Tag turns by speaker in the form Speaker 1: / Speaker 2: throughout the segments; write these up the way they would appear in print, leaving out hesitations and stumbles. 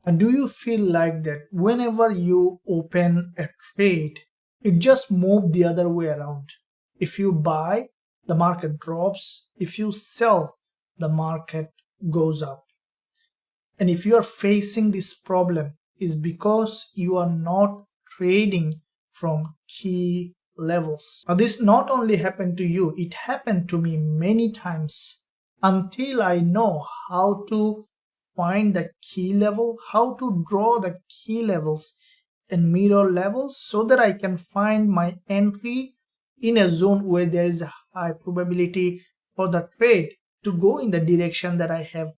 Speaker 1: And do you feel like that whenever you open a trade, it just moves the other way around? If you buy, the market drops. If you sell, the market goes up. And if you are facing this problem, is because you are not trading from key levels. Now this not only happened to you, it happened to me many times until I know how to find the key level, how to draw the key levels and mirror levels so that I can find my entry in a zone where there is a high probability for the trade to go in the direction that I have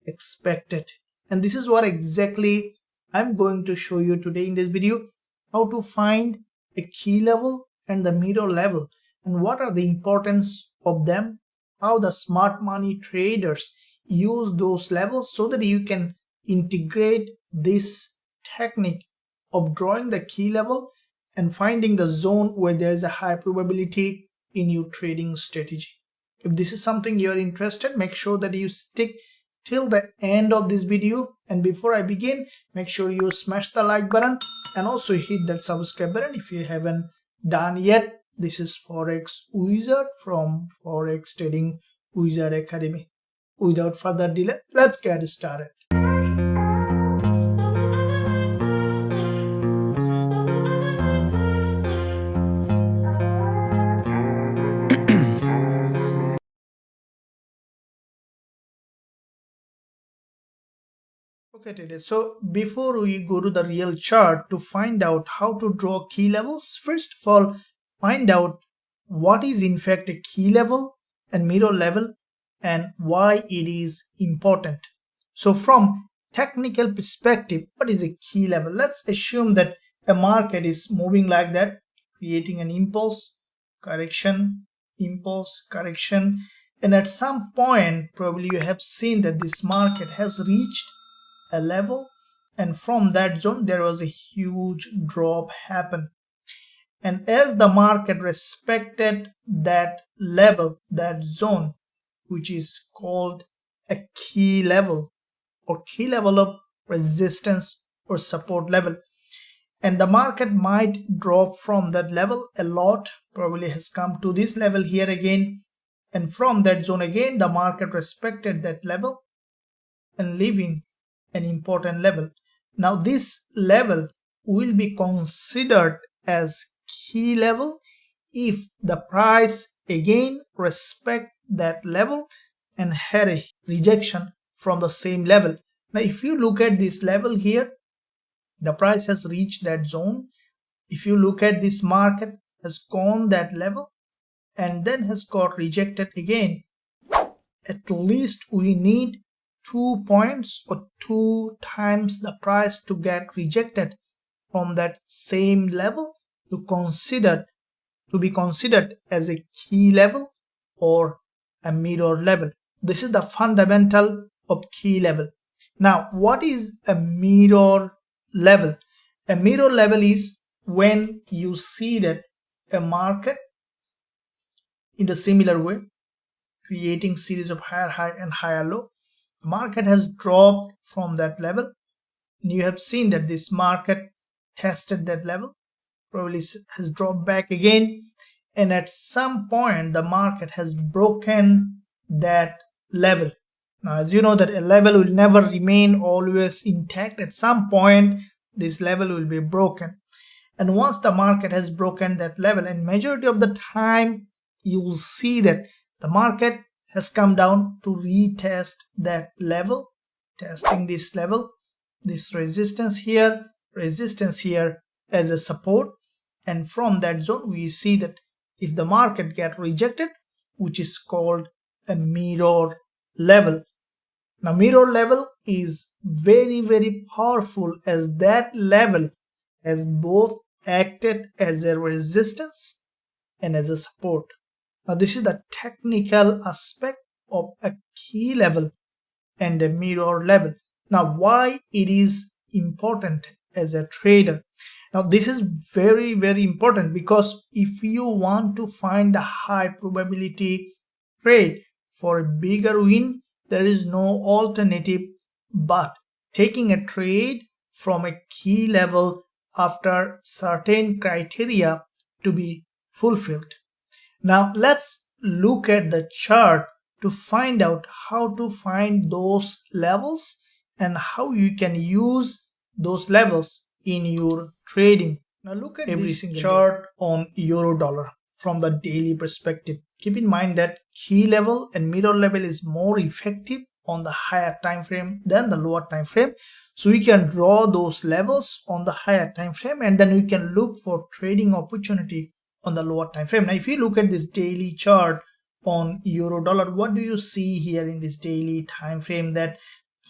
Speaker 1: expected. And this is what exactly I'm going to show you today in this video, how to find a key level and the mirror level and what are the importance of them, how the smart money traders use those levels so that you can integrate this technique of drawing the key level and finding the zone where there is a high probability in your trading strategy. If this is something you're interested, make sure that you stick till the end of this video. And before I begin, make sure you smash the like button and also hit that subscribe button if you haven't done yet. This is Forex Wizard from Forex Trading Wizard Academy. Without further delay, let's get started. Okay, today. So before we go to the real chart to find out how to draw key levels, first of all, find out what is in fact a key level and mirror level and why it is important. So from technical perspective, what is a key level? Let's assume that a market is moving like that, creating an impulse, correction, impulse, correction, and at some point probably you have seen that this market has reached a level, and from that zone there was a huge drop happen. And as the market respected that level, that zone, which is called a key level or key level of resistance or support level, and the market might drop from that level a lot, probably has come to this level here again, and from that zone again the market respected that level and leaving an important level. Now this level will be considered as key level if the price again respect that level and had a rejection from the same level. Now if you look at this level here, the price has reached that zone. If you look at this market has gone that level and then has got rejected again, at least we need 2 points or 2 times the price to get rejected from that same level to be considered as a key level or a mirror level. This is the fundamental of key level. Now what is a mirror level? A mirror level is when you see that a market in the similar way creating series of higher high and higher low, market has dropped from that level. You have seen that this market tested that level, probably has dropped back again, and at some point the market has broken that level. Now as you know that a level will never remain always intact. At some point this level will be broken, and once the market has broken that level, and majority of the time you will see that the market has come down to retest that level, testing this level, this resistance here as a support, and from that zone we see that if the market get rejected, which is called a mirror level. Now mirror level is very powerful, as that level has both acted as a resistance and as a support. Now this is the technical aspect of a key level and a mirror level. Now why it is important as a trader? Now this is very important, because if you want to find a high probability trade for a bigger win, there is no alternative but taking a trade from a key level after certain criteria to be fulfilled. Now let's look at the chart to find out how to find those levels and how you can use those levels in your trading. Now look at every single chart on euro dollar from the daily perspective. Keep in mind that key level and middle level is more effective on the higher time frame than the lower time frame. So we can draw those levels on the higher time frame, and then we can look for trading opportunity on the lower time frame. Now if you look at this daily chart on euro dollar, what do you see here in this daily time frame? That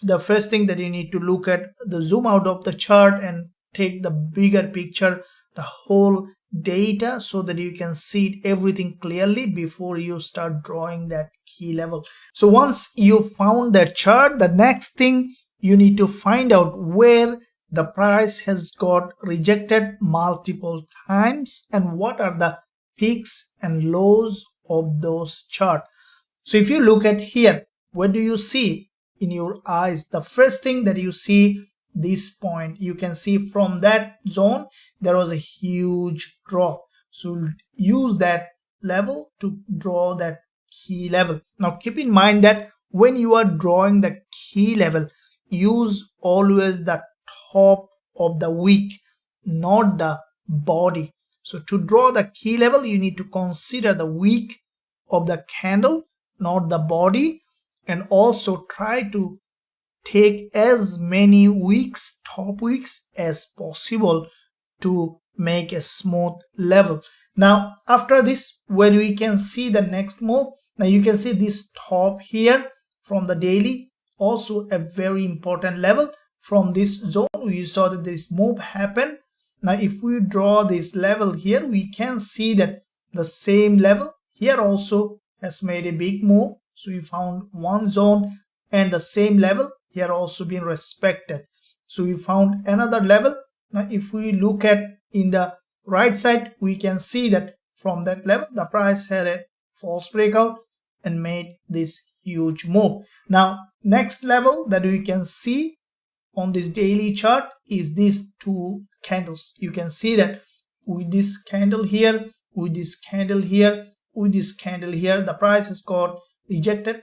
Speaker 1: the first thing that you need to look at, the zoom out of the chart and take the bigger picture, the whole data, so that you can see everything clearly before you start drawing that key level. So once you found that chart, the next thing you need to find out where the price has got rejected multiple times and what are the peaks and lows of those chart. So if you look at here, what do you see in your eyes? The first thing that you see, this point, you can see from that zone there was a huge drop. So use that level to draw that key level. Now keep in mind that when you are drawing the key level, use always the top of the wick, not the body. So to draw the key level, you need to consider the wick of the candle, not the body, and also try to take as many wicks, top wicks as possible to make a smooth level. Now after this, when we can see the next move, now you can see this top here from the daily, also a very important level. From this zone we saw that this move happened. Now if we draw this level here, we can see that the same level here also has made a big move. So we found one zone, and the same level here also been respected. So we found another level. Now if we look at in the right side, we can see that from that level the price had a false breakout and made this huge move. Now next level that we can see on this daily chart is these two candles. You can see that with this candle here, with this candle here, with this candle here, the price has got rejected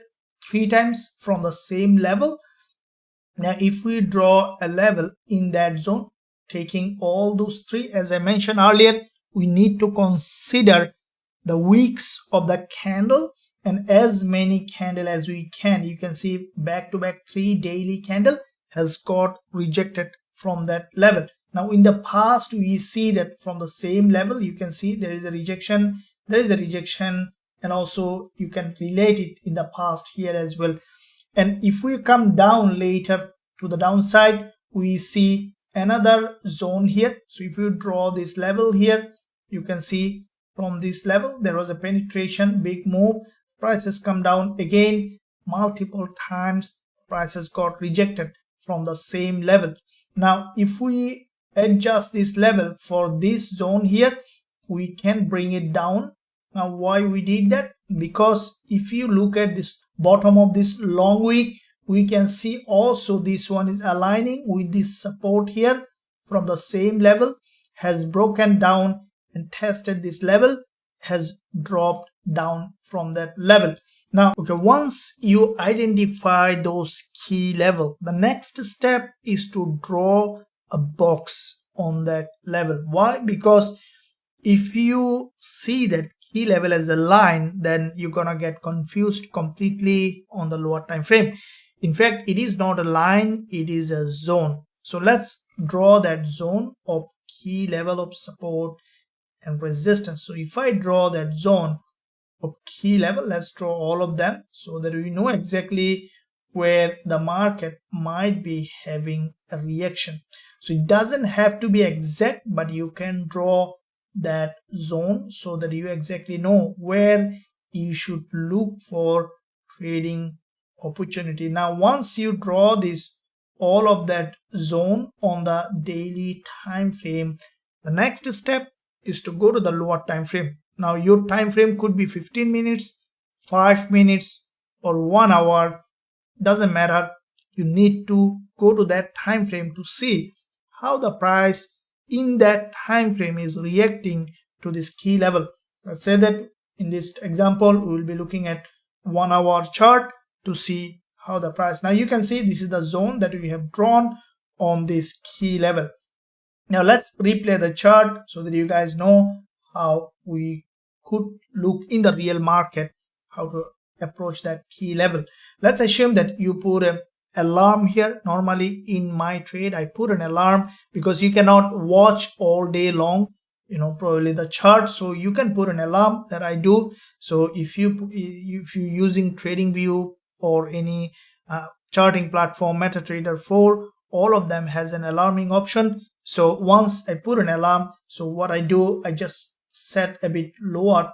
Speaker 1: 3 times from the same level. Now if we draw a level in that zone, taking all those 3, as I mentioned earlier, we need to consider the wicks of the candle and as many candle as we can. You can see back to back 3 daily candle has got rejected from that level. Now in the past we see that from the same level, you can see there is a rejection, and also you can relate it in the past here as well. And if we come down later to the downside, we see another zone here. So if you draw this level here, you can see from this level there was a penetration, big move, prices come down again multiple times, prices got rejected from the same level. Now if we adjust this level for this zone here, we can bring it down. Now why we did that? Because if you look at this bottom of this long wick, we can see also this one is aligning with this support here from the same level, has broken down and tested this level, has dropped down from that level. Now okay, once you identify those key level, the next step is to draw a box on that level. Why? Because if you see that key level as a line, then you're gonna get confused completely on the lower time frame. In fact, it is not a line, it is a zone. So let's draw that zone of key level of support and resistance. So if I draw that zone of key level, let's draw all of them so that we know exactly where the market might be having a reaction. So it doesn't have to be exact, but you can draw that zone so that you exactly know where you should look for trading opportunity. Now once you draw this all of that zone on the daily time frame, the next step is to go to the lower time frame. Now your time frame could be 15 minutes, 5 minutes or 1 hour, doesn't matter. You need to go to that time frame to see how the price in that time frame is reacting to this key level. Let's say that in this example we will be looking at 1 hour chart to see how the price. Now you can see this is the zone that we have drawn on this key level. Now let's replay the chart so that you guys know how we could look in the real market, how to approach that key level. Let's assume that you put an alarm here. Normally in my trade I put an alarm because you cannot watch all day long, probably the chart, so you can put an alarm. That I do. So if you're using TradingView or any charting platform, MetaTrader 4, all of them has an alarming option. So once I put an alarm, so what I do, I just set a bit lower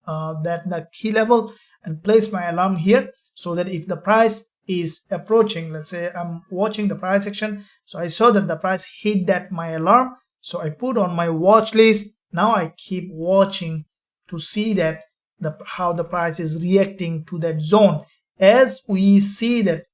Speaker 1: than the key level and place my alarm here, so that if the price is approaching, let's say I'm watching the price action, so I saw that the price hit that my alarm, so I put on my watch list. Now I keep watching to see that how the price is reacting to that zone. As we see that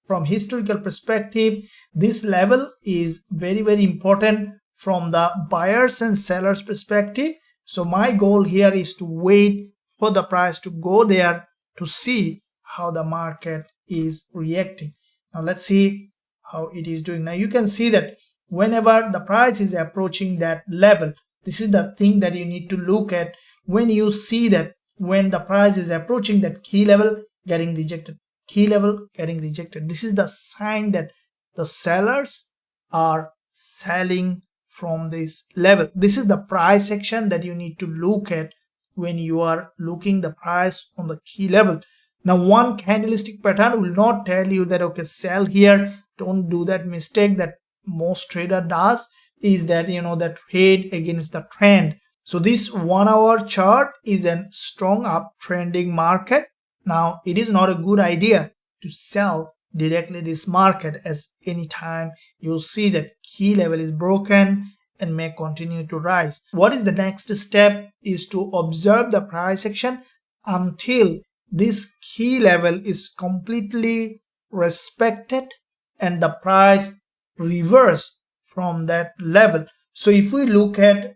Speaker 1: from historical perspective, this level is very, very important from the buyers and sellers perspective. So my goal here is to wait for the price to go there to see how the market is reacting. Now let's see how it is doing. Now you can see that whenever the price is approaching that level, this is the thing that you need to look at. When you see that when the price is approaching that key level, getting rejected, key level getting rejected, this is the sign that the sellers are selling from this level. This is the price action that you need to look at when you are looking the price on the key level. Now one candlestick pattern will not tell you that okay, sell here. Don't do that mistake that most trader does, is that that trade against the trend. So this 1 hour chart is a strong uptrending market. Now it is not a good idea to sell directly this market, as anytime you'll see that key level is broken and may continue to rise. What is the next step is to observe the price action until this key level is completely respected and the price reverse from that level. So if we look at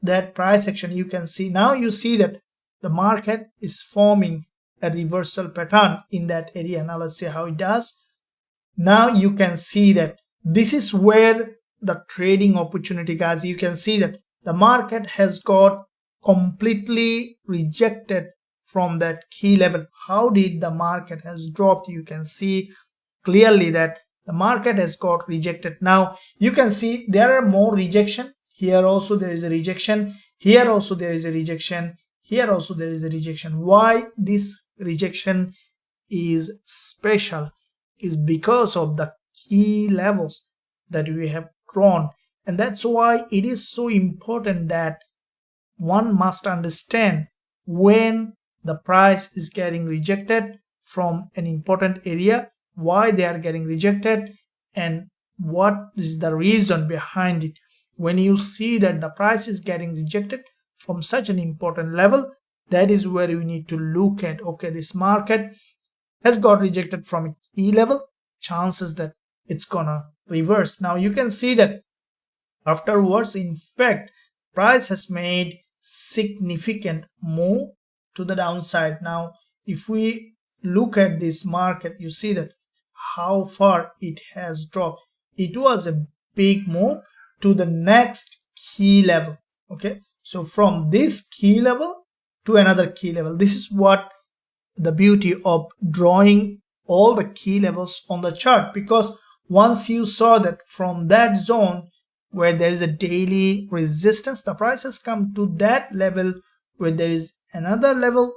Speaker 1: that price action, you can see, now you see that the market is forming a reversal pattern in that area. Now let's see how it does. Now you can see that this is where the trading opportunity, guys. You can see that the market has got completely rejected from that key level. How did the market has dropped? You can see clearly that the market has got rejected. Now you can see there are more rejection. Here also there is a rejection. Here also there is a rejection. Here also there is a rejection. Why this rejection is special is because of the key levels that we have drawn, and that's why it is so important that one must understand when the price is getting rejected from an important area, why they are getting rejected, and what is the reason behind it. When you see that the price is getting rejected from such an important level, that is where you need to look at, okay, this market has got rejected from a key level, chances that it's gonna reverse. Now you can see that afterwards, in fact, price has made significant move to the downside. Now if we look at this market, you see that how far it has dropped. It was a big move to the next key level. Okay, so from this key level to another key level. This is what the beauty of drawing all the key levels on the chart, because once you saw that from that zone where there is a daily resistance, the price has come to that level where there is another level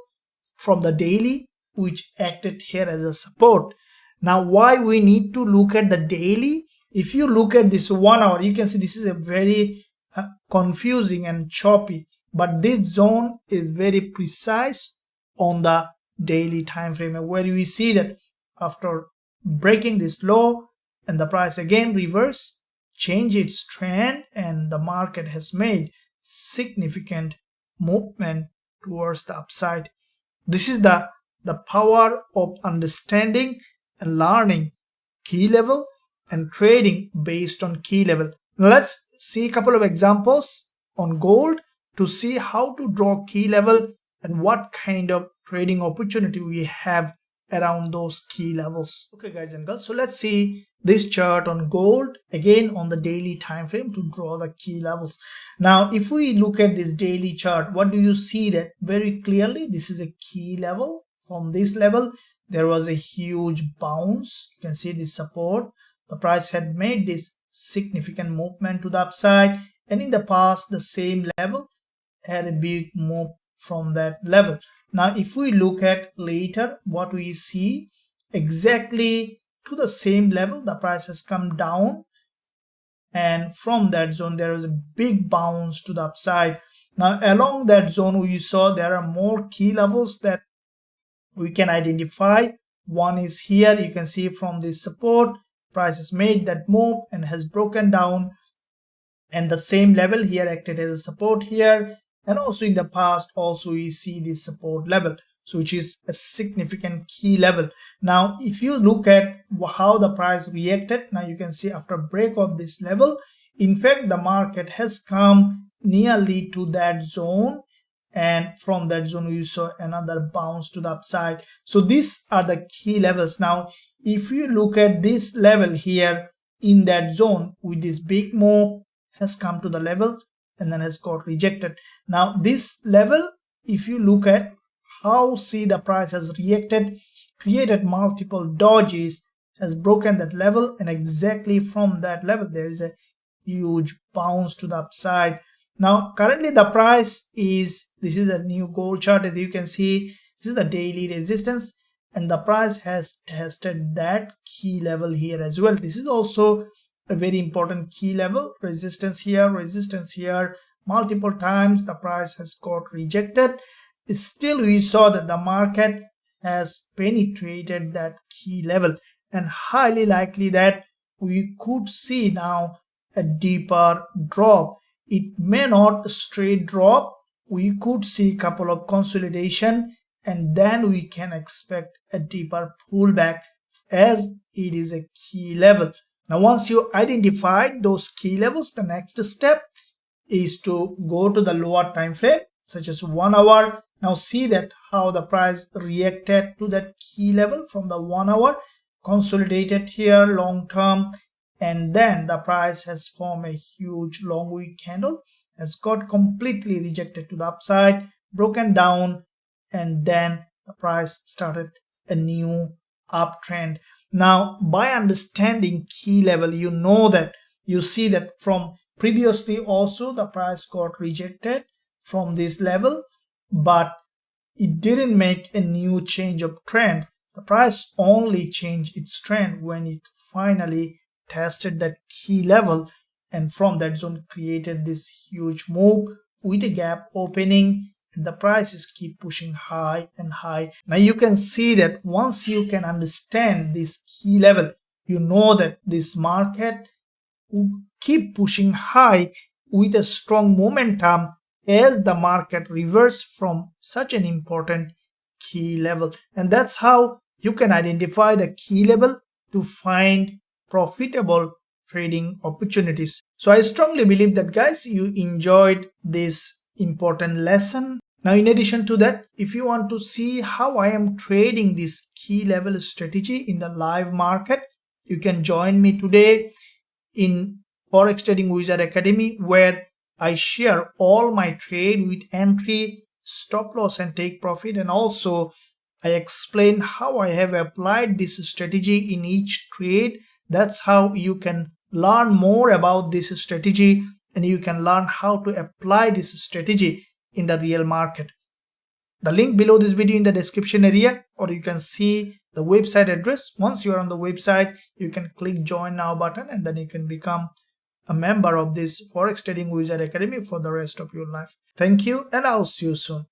Speaker 1: from the daily which acted here as a support. Now why we need to look at the daily? If you look at this 1 hour, you can see this is a very confusing and choppy, but this zone is very precise on the daily time frame, where we see that after breaking this low and the price again reverse, change its trend, and the market has made significant movement towards the upside. This is the power of understanding and learning key level and trading based on key level. Now let's see a couple of examples on gold to see how to draw key level and what kind of trading opportunity we have around those key levels. Okay guys and girls, so let's see this chart on gold again on the daily time frame to draw the key levels. Now if we look at this daily chart, what do you see? That very clearly this is a key level. From this level there was a huge bounce. You can see this support. The price had made this significant movement to the upside, and in the past the same level had a big move from that level. Now if we look at later, what we see, exactly to the same level the price has come down, and from that zone there is a big bounce to the upside. Now along that zone we saw there are more key levels that we can identify. One is here, you can see from this support price has made that move and has broken down, and the same level here acted as a support here, and also in the past also we see this support level, so which is a significant key level. Now if you look at how the price reacted, now you can see after break of this level, in fact the market has come nearly to that zone, and from that zone we saw another bounce to the upside. So these are the key levels. Now if you look at this level here in that zone with this big move, has come to the level and then has got rejected. Now this level, if you look at how see the price has reacted, created multiple dodges, has broken that level, and exactly from that level there is a huge bounce to the upside. Now currently the price is, this is a new gold chart, as you can see this is the daily resistance, and the price has tested that key level here as well. This is also a very important key level, resistance here, multiple times the price has got rejected. Still we saw that the market has penetrated that key level, and highly likely that we could see now a deeper drop. It may not a straight drop, we could see a couple of consolidation, and then we can expect a deeper pullback as it is a key level. Now once you identified those key levels, the next step is to go to the lower time frame such as 1 hour. Now see that how the price reacted to that key level from the 1 hour, consolidated here long term, and then the price has formed a huge long wick candle, has got completely rejected to the upside, broken down, and then the price started a new uptrend. Now by understanding key level, you know that you see that from previously also the price got rejected from this level, but it didn't make a new change of trend. The price only changed its trend when it finally tested that key level, and from that zone created this huge move with a gap opening, and the prices keep pushing high and high. Now you can see that once you can understand this key level, you know that this market will keep pushing high with a strong momentum as the market reverses from such an important key level. And that's how you can identify the key level to find profitable trading opportunities. So I strongly believe that guys you enjoyed this important lesson. Now in addition to that, if you want to see how I am trading this key level strategy in the live market, you can join me today in Forex Trading Wizard Academy, where I share all my trade with entry, stop loss and take profit, and also I explain how I have applied this strategy in each trade. That's how you can learn more about this strategy, and you can learn how to apply this strategy in the real market. The link below this video in the description area, or you can see the website address. Once you are on the website, you can click join now button, and then you can become a member of this Forex Trading Wizard Academy for the rest of your life. Thank you, and I'll see you soon.